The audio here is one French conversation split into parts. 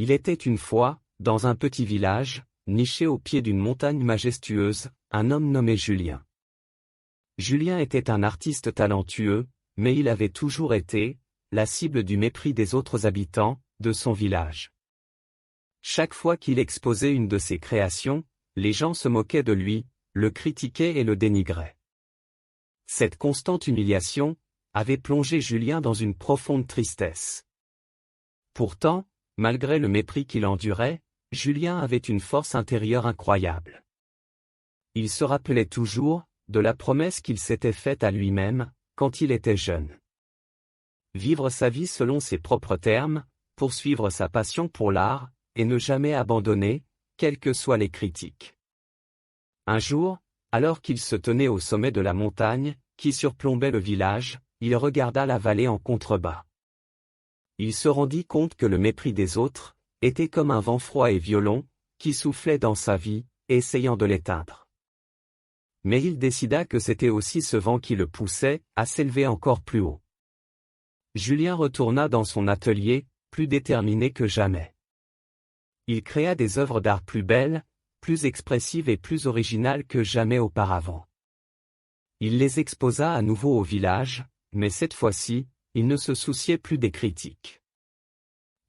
Il était une fois, dans un petit village, niché au pied d'une montagne majestueuse, un homme nommé Julien. Julien était un artiste talentueux, mais il avait toujours été la cible du mépris des autres habitants de son village. Chaque fois qu'il exposait une de ses créations, les gens se moquaient de lui, le critiquaient et le dénigraient. Cette constante humiliation avait plongé Julien dans une profonde tristesse. Pourtant, malgré le mépris qu'il endurait, Julien avait une force intérieure incroyable. Il se rappelait toujours de la promesse qu'il s'était faite à lui-même quand il était jeune. Vivre sa vie selon ses propres termes, poursuivre sa passion pour l'art, et ne jamais abandonner, quelles que soient les critiques. Un jour, alors qu'il se tenait au sommet de la montagne, qui surplombait le village, il regarda la vallée en contrebas. Il se rendit compte que le mépris des autres était comme un vent froid et violent, qui soufflait dans sa vie, essayant de l'éteindre. Mais il décida que c'était aussi ce vent qui le poussait à s'élever encore plus haut. Julien retourna dans son atelier, plus déterminé que jamais. Il créa des œuvres d'art plus belles, plus expressives et plus originales que jamais auparavant. Il les exposa à nouveau au village, mais cette fois-ci, il ne se souciait plus des critiques.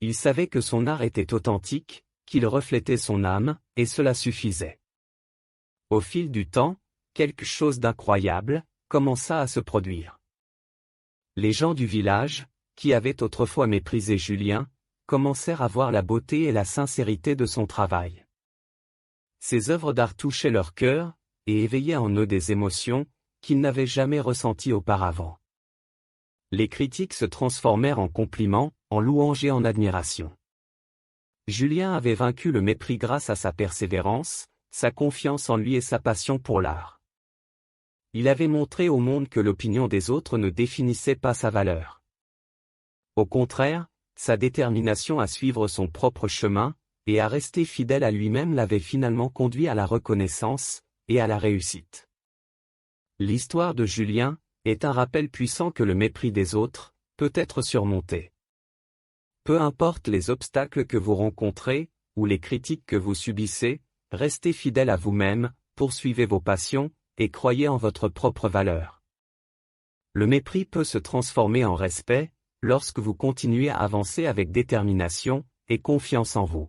Il savait que son art était authentique, qu'il reflétait son âme, et cela suffisait. Au fil du temps, quelque chose d'incroyable commença à se produire. Les gens du village, qui avaient autrefois méprisé Julien, commencèrent à voir la beauté et la sincérité de son travail. Ses œuvres d'art touchaient leur cœur, et éveillaient en eux des émotions qu'ils n'avaient jamais ressenties auparavant. Les critiques se transformèrent en compliments, en louanges et en admiration. Julien avait vaincu le mépris grâce à sa persévérance, sa confiance en lui et sa passion pour l'art. Il avait montré au monde que l'opinion des autres ne définissait pas sa valeur. Au contraire, sa détermination à suivre son propre chemin, et à rester fidèle à lui-même l'avait finalement conduit à la reconnaissance, et à la réussite. L'histoire de Julien est un rappel puissant que le mépris des autres peut être surmonté. Peu importe les obstacles que vous rencontrez, ou les critiques que vous subissez, restez fidèle à vous-même, poursuivez vos passions, et croyez en votre propre valeur. Le mépris peut se transformer en respect, lorsque vous continuez à avancer avec détermination et confiance en vous.